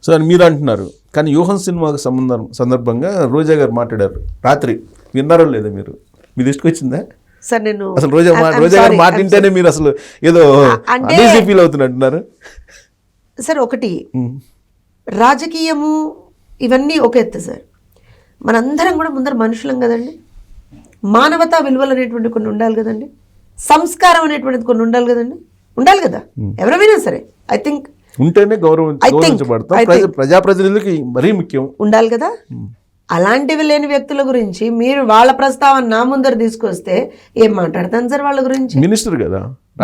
So అని మీరు అంటున్నారు. కానీ యూహన్ సినిమాకు సందర్భంగా రోజా గారు మాట్లాడారు రాత్రి, విన్నారో లేదా మీరు? మీ దృష్టికి వచ్చిందా సార్? నేను అసలు రోజా గారు మాటింటేనే మీరు అసలు ఏదో ఫీల్ అవుతున్నట్టున్నారు సార్. ఒకటి రాజకీయము ఇవన్నీ ఒక ఎత్తు సార్. మనందరం కూడా ముందర మనుషులం కదండి. మానవతా విలువలు అనేటువంటి కొన్ని ఉండాలి కదండి. సంస్కారం అనేటువంటిది కొన్ని ఉండాలి కదండి. ఉండాలి కదా ఎవరైనా సరే. ఐ థింక్ ఉంటేనే గౌరవించబడతాం. ప్రజాప్రతినిధులకి మరీ ముఖ్యం ఉండాలి కదా. అలాంటివి లేని వ్యక్తుల గురించి మీరు వాళ్ళ ప్రస్తావన నా ముందర తీసుకొస్తే ఏం మాట్లాడతాను సార్ వాళ్ళ గురించి? మినిస్టర్ కదా.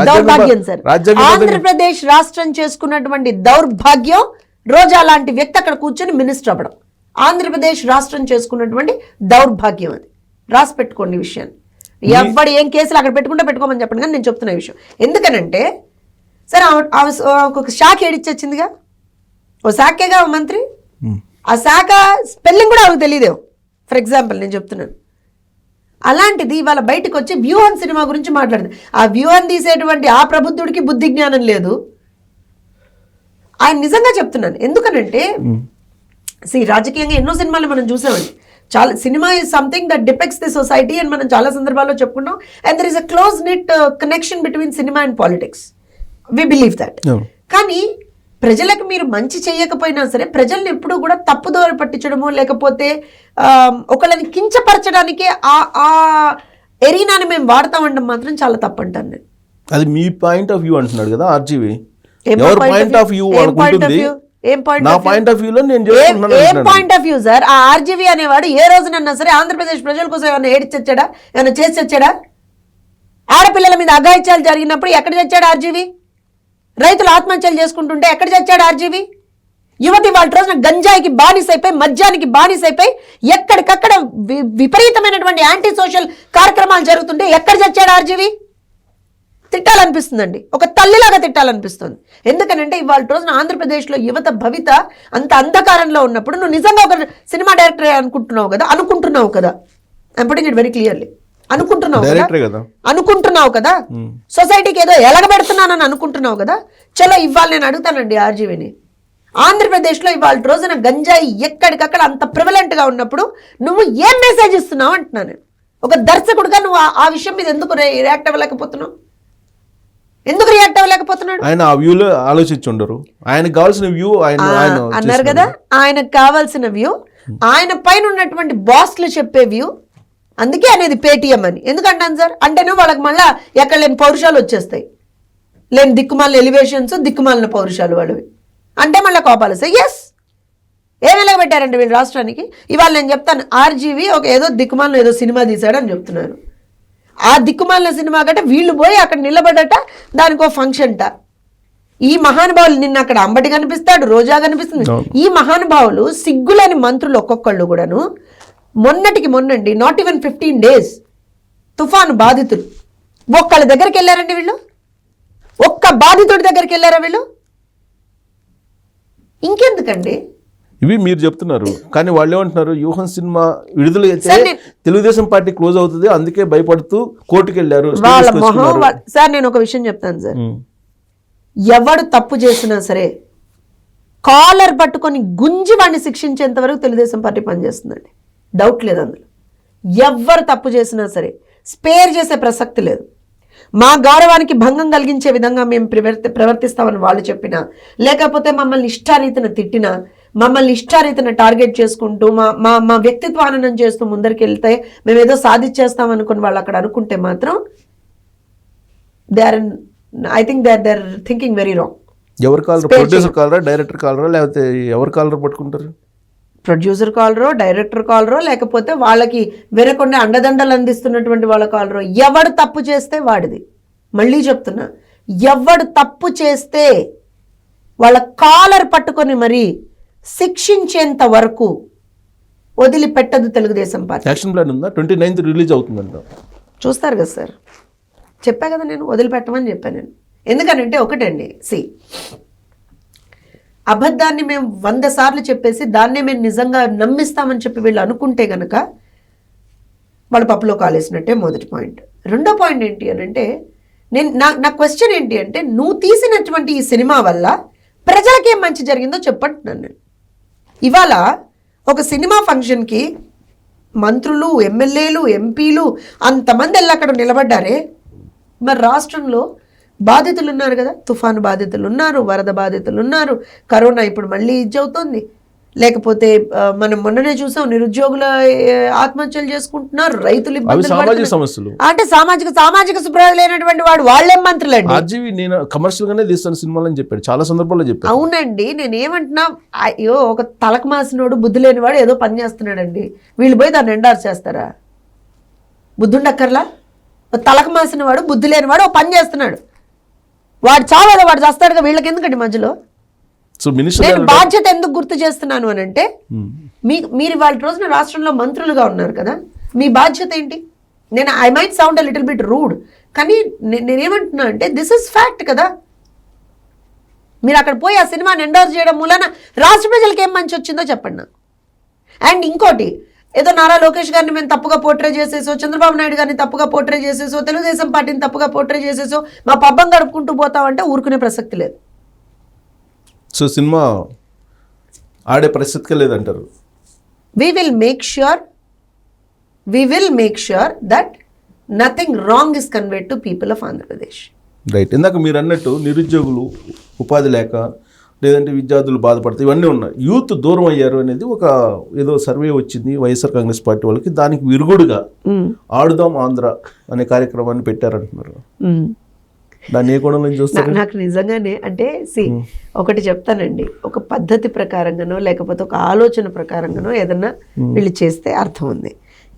దౌర్భాగ్యం సార్. ఆంధ్రప్రదేశ్ రాష్ట్రం చేసుకున్నటువంటి దౌర్భాగ్యం రోజా లాంటి వ్యక్తి అక్కడ కూర్చొని మినిస్టర్ అవ్వడం. ఆంధ్రప్రదేశ్ రాష్ట్రం చేసుకున్నటువంటి దౌర్భాగ్యం. అది రాసి పెట్టుకోండి ఈ విషయాన్ని. ఎవడు ఏం కేసులు అక్కడ పెట్టుకోమని చెప్పండి, కానీ నేను చెప్తున్న విషయం ఎందుకనంటే సరే ఒక శాఖ ఏడిచ్చొచ్చిందిగా, ఓ శాఖేగా మంత్రి. ఆ శాఖ స్పెల్లింగ్ కూడా ఆమెకు తెలియదేమో, ఫర్ ఎగ్జాంపుల్ నేను చెప్తున్నాను. అలాంటిది ఇవాళ బయటకు వచ్చి వ్యూహన్ సినిమా గురించి మాట్లాడింది. ఆ వ్యూహన్ తీసేటువంటి ఆ ప్రబుద్ధుడికి బుద్ధి జ్ఞానం లేదు. ఆయన నిజంగా చెప్తున్నాను. ఎందుకనంటే రాజకీయంగా ఎన్నో సినిమాలు మనం చూసామండి. చాలా cinema is something that depicts the society అని మనం చాలా సందర్భాల్లో చెప్పుకున్నాం. And there is a close knit connection between cinema and politics. We believe that. కానీ ప్రజలకు మీరు మంచి చేయకపోయినా సరే ప్రజల్ని ఎప్పుడూ కూడా తప్పుదోవ పట్టించడము, లేకపోతే ఒకళ్ళని కించపరచడానికి ఆ ఎరీనాని మేము వాడతామంటే మాత్రం చాలా తప్పంటాను నేను. అది మీ పాయింట్ ఆఫ్ వ్యూ అంటున్నాడు కదా ఆర్జీవి. పాయింట్ ఆఫ్ వ్యూ ఏం పాయింట్ ఆఫ్ వ్యూ సార్? ఆ ఆర్జీవి అనేవాడు ఏ రోజునన్నా సరే ఆంధ్రప్రదేశ్ ప్రజల కోసం ఏమైనా ఏడిచొచ్చాడా? ఏమైనా చేసి వచ్చాడా? ఆడపిల్లల మీద అఘాయిత్యాలు జరిగినప్పుడు ఎక్కడ చచ్చాడు ఆర్జీవి? రైతులు ఆత్మహత్యలు చేసుకుంటుంటే ఎక్కడ చచ్చాడు ఆర్జీవి? యువతి వాళ్ళ రోజున గంజాయికి బానిసైపోయి, మద్యానికి బానిసైపోయి, ఎక్కడికక్కడ విపరీతమైనటువంటి యాంటీ సోషల్ కార్యక్రమాలు జరుగుతుంటే ఎక్కడ చచ్చాడు ఆర్జీవి? తిట్టాలనిపిస్తుందండి, ఒక తల్లిలాగా తిట్టాలనిపిస్తుంది. ఎందుకనంటే ఇవాళ రోజున ఆంధ్రప్రదేశ్లో యువత భవిత అంత అంధకారంలో ఉన్నప్పుడు నువ్వు నిజంగా ఒక సినిమా డైరెక్టర్ అనుకుంటున్నావు కదా. I'm putting it very clearly. అనుకుంటున్నావు కదా సొసైటీకి ఏదో ఎలగబెడుతున్నానని అనుకుంటున్నావు కదా. చలో ఇవాళ నేను అడుగుతానండి ఆర్జీవిని, ఆంధ్రప్రదేశ్లో ఇవాళ రోజున గంజాయి ఎక్కడికక్కడ అంత ప్రివలెంట్ గా ఉన్నప్పుడు నువ్వు ఏం మెసేజ్ ఇస్తున్నావు అంటున్నాను. ఒక దర్శకుడుగా నువ్వు ఆ విషయం మీద ఎందుకు రియాక్ట్ అవ్వలేకపోతున్నావు? ఆయన ఆ వ్యూలో ఆలోచించుండరు. ఆయనకు కావాల్సిన వ్యూ అన్నారు కదా, ఆయనకు కావాల్సిన వ్యూ ఆయన పైన ఉన్నటువంటి బాస్లు చెప్పే వ్యూ. అందుకే అనేది పేటీఎం అని ఎందుకంటాను సార్ అంటేనే వాళ్ళకి మళ్ళీ ఎక్కడ లేని పౌరుషాలు వచ్చేస్తాయి. లేని దిక్కుమాలిన ఎలివేషన్స్, దిక్కుమాలిన పౌరుషాలు వాళ్ళవి అంటే మళ్ళీ కోపాలు వస్తాయి. ఎస్, ఏం వెలగబెట్టారంటే వీళ్ళు రాష్ట్రానికి. ఇవాళ నేను చెప్తాను, ఆర్జీవి ఒక ఏదో దిక్కుమాలిన ఏదో సినిమా తీశాడని చెప్తున్నారు. ఆ దిక్కుమాలిన సినిమా గట్ట వీళ్ళు పోయి అక్కడ నిలబడట, దానికి ఒక ఫంక్షన్ట. ఈ మహానుభావులు నిన్న అక్కడ అంబటి కనిపిస్తాడు, రోజా కనిపిస్తుంది. ఈ మహానుభావులు సిగ్గులేని మంత్రులు ఒక్కొక్కళ్ళు కూడాను మొన్నండి, నాట్ ఈవెన్ 15 days తుఫాను బాధితులు ఒక్కళ్ళ దగ్గరికి వెళ్ళారండి వీళ్ళు? ఒక్క బాధితుడి దగ్గరికి వెళ్ళారా వీళ్ళు? ఇంకెందుకండి ఇవి మీరు చెప్తున్నారు. కానీ వాళ్ళు ఏమంటున్నారు, యూహన్ సినిమా విడుదల అయితే తెలుగుదేశం పార్టీ క్లోజ్ అవుతుంది, అందుకే భయపడుతూ కోర్టుకు వెళ్ళారు. సార్ నేను ఒక విషయం చెప్తాను సార్, ఎవడు తప్పు చేసినా సరే కాలర్ పట్టుకొని గుంజి వాడిని శిక్షించేంత వరకు తెలుగుదేశం పార్టీ పనిచేస్తుందండి. డౌట్ లేదు అందులో. ఎవ్వరు తప్పు చేసినా సరే స్పేర్ చేసే ప్రసక్తి లేదు. మా గౌరవానికి భంగం కలిగించే విధంగా మేము ప్రవర్తిస్తామని వాళ్ళు చెప్పినా, లేకపోతే మమ్మల్ని ఇష్టారీతిన తిట్టినా, మమ్మల్ని ఇష్టారీతిన టార్గెట్ చేసుకుంటూ మా వ్యక్తిత్వానందం చేస్తూ ముందరికి వెళ్తే మేము ఏదో సాధించేస్తాం అనుకుని వాళ్ళు అక్కడ అనుకుంటే మాత్రం I think they are thinking very wrong. ఎవరు కాలరా? ప్రొడ్యూసర్ కాలరా, డైరెక్టర్ కాలరా, లేకపోతే ఎవరు కాలరా పట్టుకుంటారు? ప్రొడ్యూసర్ కాలరో, డైరెక్టర్ కాలరో, లేకపోతే వాళ్ళకి వెనకొండే అండదండలు అందిస్తున్నటువంటి వాళ్ళ కాలరో. ఎవడు తప్పు చేస్తే వాడిది. మళ్ళీ చెప్తున్నా, ఎవడు తప్పు చేస్తే వాళ్ళ కాలర్ పట్టుకొని మరి శిక్షించేంత వరకు వదిలిపెట్టదు తెలుగుదేశం పార్టీ. యాక్షన్ ప్లాన్ ఉందా? 29th రిలీజ్ అవుతుందంట. చూస్తారు కదా సార్, చెప్పా కదా నేను, వదిలిపెట్టమని చెప్పాను నేను. ఎందుకనంటే ఒకటండి, అబద్ధాన్ని మేము 100 సార్లు చెప్పేసి దాన్నే మేము నిజంగా నమ్మిస్తామని చెప్పి వీళ్ళు అనుకుంటే కనుక వాళ్ళు పప్పులో కాలేసినట్టే. మొదటి పాయింట్. రెండో పాయింట్ ఏంటి అని అంటే, నా క్వశ్చన్ ఏంటి అంటే, నువ్వు తీసినటువంటి ఈ సినిమా వల్ల ప్రజలకి ఏం మంచి జరిగిందో చెప్పంటున్నాను నేను. ఇవాళ ఒక సినిమా ఫంక్షన్కి మంత్రులు, ఎమ్మెల్యేలు, ఎంపీలు అంతమంది వెళ్ళి అక్కడ నిలబడ్డారే. మరి రాష్ట్రంలో బాధితులు ఉన్నారు కదా, తుఫాను బాధితులు ఉన్నారు, వరద బాధితులు ఉన్నారు, కరోనా ఇప్పుడు మళ్ళీ ఇజ్జవుతుంది, లేకపోతే మనం మొన్ననే చూసాం నిరుద్యోగుల ఆత్మహత్యలు చేసుకుంటున్నారు, రైతులు ఇబ్బందులు సమస్యలు. అంటే సామాజిక శుభ్రత లేనటువంటి వాడు వాళ్ళేం మంత్రులండి. ఆర్జీవి నేను కమర్షియల్ గానే తీస్తాను సినిమాలని చెప్పాడు, చాలా సందర్భాల్లో చెప్పాడు. అవునండి, నేనేమంటున్నా, అయ్యో ఒక తలకు మాసినోడు బుద్ధి లేనివాడు ఏదో పని చేస్తున్నాడండి, వీళ్ళు పోయి దాన్ని ఎండార్స్ చేస్తారా? బుద్ధుండక్కర్లా? తలకు మాసిన వాడు, బుద్ధి లేనివాడు ఓ పని చేస్తున్నాడు, వాడు చావేదో వాడు చేస్తాడుగా, వీళ్ళకి ఎందుకండి మధ్యలో? నేను బాధ్యత ఎందుకు గుర్తు చేస్తున్నాను అని అంటే, మీరు వాళ్ళ రోజున రాష్ట్రంలో మంత్రులుగా ఉన్నారు కదా, మీ బాధ్యత ఏంటి? నేను I might sound little bit rude, కానీ నేనేమంటున్నా అంటే దిస్ ఇస్ ఫ్యాక్ట్ కదా. మీరు అక్కడ పోయి ఆ సినిమాని ఎండోర్స్ చేయడం మూలన రాష్ట్ర ప్రజలకి ఏం మంచి వచ్చిందో చెప్పండి నాకు. అండ్ ఇంకోటి, ఏదో నారా లోకేష్ గారిని మేము తప్పుగా పోర్ట్రే చేసేసో, చంద్రబాబు నాయుడు గారిని తప్పుగా పోర్ట్రే చేసేసో, తెలుగుదేశం పార్టీని తప్పుగా పోర్ట్రే చేసేసో మా పబ్బం గడుపుకుంటూ పోతామంటే ఊరుకునే ప్రసక్తి లేదు. సో సినిమా ఆడే పరిస్థితికే లేదంటారు. We will make sure that nothing wrong is conveyed to people of Andhra Pradesh. Right. ఇందాక మీరు అన్నట్టు నిరుద్యోగులు, ఉపాధి లేక, లేదంటే విద్యార్థులు బాధపడతాయి, ఇవన్నీ ఉన్నాయి. యూత్ దూరం అయ్యారు అనేది ఒక ఏదో సర్వే వచ్చింది వైఎస్ఆర్ కాంగ్రెస్ పార్టీ వాళ్ళకి. దానికి విరుగుడుగా ఆడుదాం ఆంధ్ర అనే కార్యక్రమాన్ని పెట్టారంటున్నారు. దాన్ని ఏ కోణంలో చూస్తారు? నాకు నిజంగానే అంటే ఒకటి చెప్తానండి, ఒక పద్ధతి ప్రకారంగానో లేకపోతే ఒక ఆలోచన ప్రకారంగానో ఏదన్నా వీళ్ళు చేస్తే అర్థం ఉంది.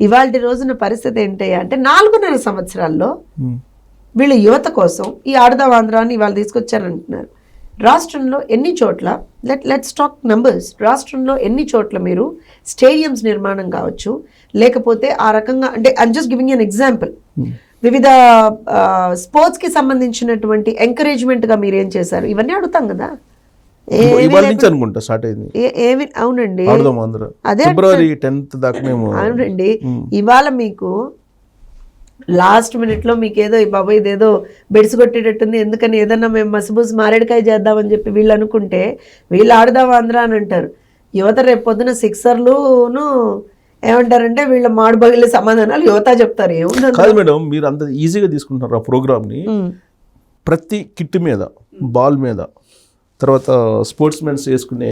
ఇవాళ రోజున పరిస్థితి ఏంటయ్యా అంటే 4.5 సంవత్సరాల్లో వీళ్ళు యువత కోసం ఈ ఆడుదాం ఆంధ్రాన్ని ఇవాళ తీసుకొచ్చారంటున్నారు. రాష్ట్రంలో ఎన్ని చోట్ల, లెట్స్ టాక్ నంబర్స్, రాష్ట్రంలో ఎన్ని చోట్ల మీరు స్టేడియంస్ నిర్మాణం కావచ్చు, లేకపోతే ఆ రకంగా అంటే I'm just giving an example, వివిధ స్పోర్ట్స్కి సంబంధించినటువంటి ఎంకరేజ్మెంట్గా మీరు ఏం చేశారు, ఇవన్నీ అడుగుతాం కదా. ఏమి అవునండి, అదే అవునండి. ఇవాళ మీకు లాస్ట్ మినిట్లో మీకు ఏదో ఈ బాబా ఇదేదో బెడిసి కొట్టేటట్టుంది, ఎందుకని ఏదన్నా మేము మసిబూసి మారేడుకాయ చేద్దామని చెప్పి వీళ్ళు అనుకుంటే వీళ్ళు ఆడుదాం ఆంధ్ర అని అంటారు. యువత రేపు పొద్దున సిక్సర్లును ఏమంటారంటే వీళ్ళ మాడుబగిలి సమాధానాలు యువత చెప్తారు. ఏముంది కాదు మేడం, మీరు అంత ఈజీగా తీసుకుంటున్నారు ఆ ప్రోగ్రామ్ని. ప్రతి కిట్ మీద, బాల్ మీద, తర్వాత స్పోర్ట్స్ మెన్స్ వేసుకునే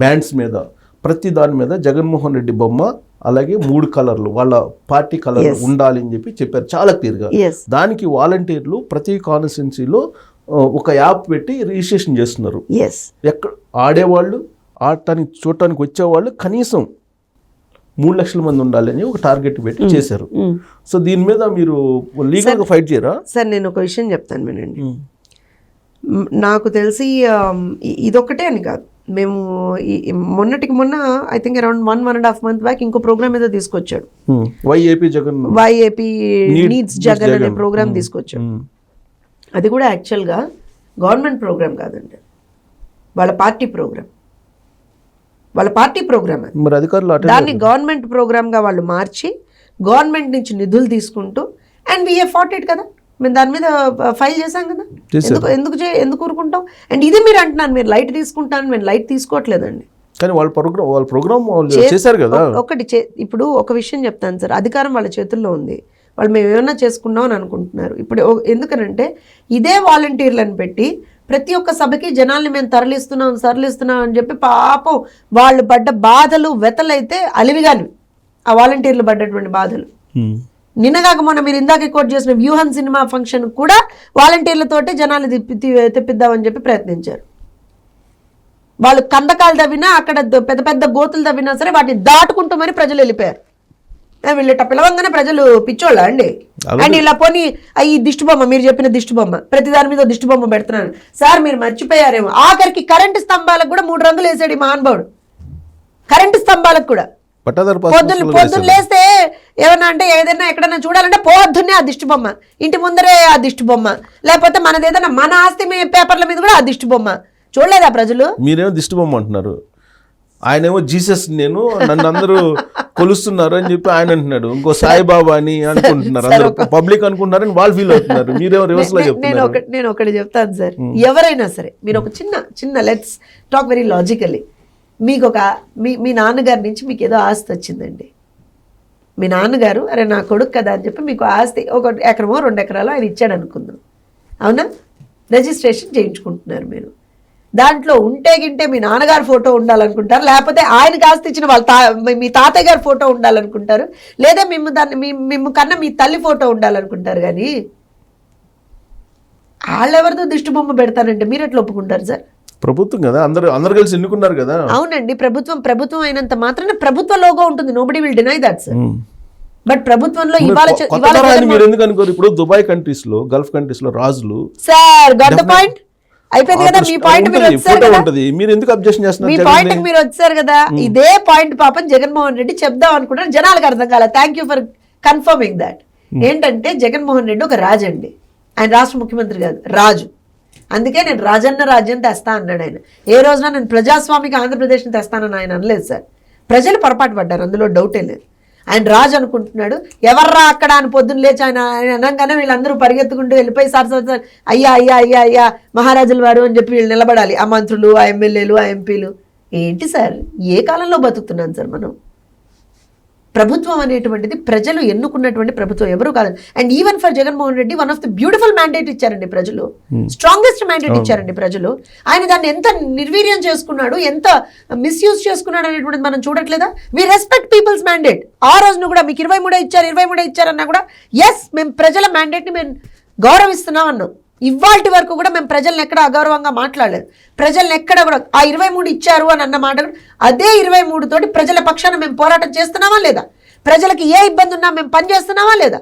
బ్యాండ్స్ మీద, ప్రతి దాని మీద జగన్మోహన్ రెడ్డి బొమ్మ, అలాగే 3 కలర్లు వాళ్ళ పార్టీ కలర్ ఉండాలి అని చెప్పి చెప్పారు చాలా క్లియర్గా. దానికి వాలంటీర్లు ప్రతి కాన్స్టిట్యున్సీలో ఒక యాప్ పెట్టి రిజిస్ట్రేషన్ చేస్తున్నారు. ఎక్కడ ఆడేవాళ్ళు, ఆడటానికి చూడటానికి వచ్చేవాళ్ళు కనీసం 3 లక్షల మంది ఉండాలి అని ఒక టార్గెట్ పెట్టి చేశారు. సో దీని మీద మీరు లీగల్గా ఫైట్ చేయరా? సార్ నేను ఒక విషయం చెప్తాను వినండి. నాకు తెలిసి ఇదొక్కటే అని కాదు, మేము మొన్నటికి మొన్న I think around 1.5 months back ఇంకో ప్రోగ్రామ్ ఏదో తీసుకొచ్చాడు, వైఏపీ నీడ్స్ జగన్ అనే ప్రోగ్రామ్ తీసుకొచ్చాడు. అది కూడా యాక్చువల్గా గవర్నమెంట్ ప్రోగ్రామ్ కాదండి, వాళ్ళ పార్టీ ప్రోగ్రామ్ అది. దాన్ని గవర్నమెంట్ ప్రోగ్రామ్గా వాళ్ళు మార్చి గవర్నమెంట్ నుంచి నిధులు తీసుకుంటూ, and we have fought it కదా, మేము దాని మీద ఫైల్ చేశాం కదా, ఎందుకు ఊరుకుంటాం? అండ్ ఇది మీరు అంటున్నాను మీరు లైట్ తీసుకుంటాను, మేము లైట్ తీసుకోవట్లేదండి. కానీ వాళ్ళ ప్రోగ్రామ్ చేశారు కదా. ఇప్పుడు ఒక విషయం చెప్తాను సార్, అధికారం వాళ్ళ చేతుల్లో ఉంది, వాళ్ళు మేము ఏమన్నా చేసుకున్నాం అని అనుకుంటున్నారు. ఇప్పుడు ఎందుకనంటే ఇదే వాలంటీర్లను పెట్టి ప్రతి ఒక్క సభకి జనాల్ని మేము తరలిస్తున్నాం అని చెప్పి పాపం వాళ్ళు పడ్డ బాధలు వ్యతలైతే అలివిగాని, ఆ వాలంటీర్లు పడ్డటువంటి బాధలు. నిన్నగాక మొన్న మీరు ఇందాక కోట్ చేసిన వ్యూహన్ సినిమా ఫంక్షన్ కూడా వాలంటీర్లతోటే జనాలు తెప్పిద్దామని చెప్పి ప్రయత్నించారు. వాళ్ళు కందకాలు తవ్వినా, అక్కడ పెద్ద పెద్ద గోతులు తవ్వినా సరే వాటిని దాటుకుంటూ మరి ప్రజలు వెళ్ళిపోయారు. వీళ్ళట పిలవంగానే ప్రజలు పిచ్చోళ్ళ అండి. అండ్ ఇలా పోనీ ఈ దిష్టి బొమ్మ, మీరు చెప్పిన దిష్టి బొమ్మ, ప్రతి దాని మీద దిష్టి బొమ్మ పెడుతున్నాను సార్, మీరు మర్చిపోయారేమో, ఆఖరికి కరెంటు స్తంభాలకు కూడా 3 రంగులు వేసాడు ఈ మహానుభావుడు. కరెంటు స్తంభాలకు కూడా పొద్దున్న లేస్తే ఏమన్నా అంటే ఏదైనా ఎక్కడైనా చూడాలంటే పొద్దున్నే ఆ దిష్టి బొమ్మ, ఇంటి ముందరే ఆ దిష్టి బొమ్మ, లేకపోతే మనది ఏదైనా మన ఆస్తి పేపర్ల మీద కూడా ఆ దిష్టి బొమ్మ. చూడలేదా ప్రజలు? మీరేమో దిష్టి బొమ్మ అంటున్నారు, ఆయనేమో జీసస్, నన్ను అందరూ కొలుస్తున్నారు అని చెప్పి ఆయన అంటున్నాడు. ఇంకో సాయిబాబా అని అనుకుంటున్నారు, అందరూ పబ్లిక్ అనుకుంటున్నారని వాళ్ళు ఫీల్ అవుతున్నారు. మీరేమో రివర్స్ లో చెప్తున్నారు. నేను ఒకటి చెప్తాను సార్, ఎవరైనా సరే మీరు ఒక చిన్న లెట్స్ టాక్ వెరీ లాజికలీ. మీకు మీ నాన్నగారి నుంచి మీకు ఏదో ఆస్తి వచ్చిందండి. మీ నాన్నగారు అరే నా కొడుకు కదా అని చెప్పి మీకు ఆస్తి 1 ఎకరమో 2 ఎకరాలు ఆయన ఇచ్చాడు అనుకుందాం, అవునా? రిజిస్ట్రేషన్ చేయించుకుంటున్నారు మీరు. దాంట్లో గింటే మీ నాన్నగారు ఫోటో ఉండాలనుకుంటారు, లేకపోతే ఆయనకి ఆస్తి ఇచ్చిన మీ తాతయ్య గారి ఫోటో ఉండాలనుకుంటారు, లేదా మేము కన్నా మీ తల్లి ఫోటో ఉండాలనుకుంటారు. కానీ వాళ్ళెవరిదో దిష్టి బొమ్మ పెడతానంటే మీరు ఎట్లా ఒప్పుకుంటారు సార్? ప్రభుత్వం కదా, అందరు కలిసి ఎన్నుకున్నారు కదా. అవునండి, ప్రభుత్వం అయినంత మాత్రాన ప్రభుత్వ లోగో ఉంటుంది, nobody will deny that sir. But ప్రభుత్వంలో మీరు ఎందుకు అనుకోరు? ఇప్పుడు దుబాయ్ కంట్రీస్ లో, గల్ఫ్ కంట్రీస్ లో రాజులు సార్ గట్ ద పాయింట్ అయిపోయింది కదా. మీ పాయింట్ మీరు వచ్చారు కదా, మీరు ఎందుకు అబ్జెక్షన్ చేస్తున్నారు? మీ పాయింట్ మీరు వచ్చారు కదా. ఇదే పాయింట్ పాపం జగన్మోహన్ రెడ్డి చెప్దాం అనుకుంటారు, జనాలకు అర్థం కాలేదు. Thank you for confirming that. ఏంటంటే జగన్మోహన్ రెడ్డి ఒక రాజు అండి, ఆయన రాష్ట్ర ముఖ్యమంత్రి కాదు, రాజు. అందుకే నేను రాజన్న రాజ్యం తెస్తా అన్నాడు ఆయన. ఏ రోజున నేను ప్రజాస్వామిక ఆంధ్రప్రదేశ్ని తెస్తానని ఆయన అనలేదు సార్. ప్రజలు పొరపాటు పడ్డారు, అందులో డౌటే లేదు. ఆయన రాజు అనుకుంటున్నాడు. ఎవర్రా అక్కడ అని పొద్దున్న లేచి ఆయన అనగానే వీళ్ళందరూ పరిగెత్తుకుంటూ వెళ్ళిపోయి సార్ అయ్యా అయ్యా అయ్యా అయ్యా మహారాజుల వారు అని చెప్పి వీళ్ళు నిలబడాలి, ఆ మంత్రులు, ఆ ఎమ్మెల్యేలు, ఆ ఎంపీలు. ఏంటి సార్, ఏ కాలంలో బతుకుతున్నాం సార్ మనం? ప్రభుత్వం అనేటువంటిది ప్రజలు ఎన్నుకున్నటువంటి ప్రభుత్వం, ఎవరు కాదండి. And even for Jaganmohan Reddy one of the beautiful mandate ఇచ్చారండి ప్రజలు, స్ట్రాంగెస్ట్ మ్యాండేట్ ఇచ్చారండి ప్రజలు. ఆయన దాన్ని ఎంత నిర్వీర్యం చేసుకున్నాడు, ఎంత మిస్యూజ్ చేసుకున్నాడు అనేటువంటిది మనం చూడట్లేదా? We respect people's mandate. ఆ రోజున కూడా మీకు 23 ఇచ్చారన్నా కూడా ఎస్ మేము ప్రజల మ్యాండేట్ని మేము గౌరవిస్తున్నాం అన్నాం. ఇవాల్టి వరకు కూడా మేము ప్రజల్ని ఎక్కడ అగౌరవంగా మాట్లాడలేదు. ప్రజల్ని ఎక్కడ కూడా ఆ 23 ఇచ్చారు అని అన్న మాట, అదే 23 తోటి ప్రజల పక్షాన మేము పోరాటం చేస్తున్నామా లేదా? ప్రజలకి ఏ ఇబ్బంది ఉన్నా మేము పని చేస్తున్నామా లేదా?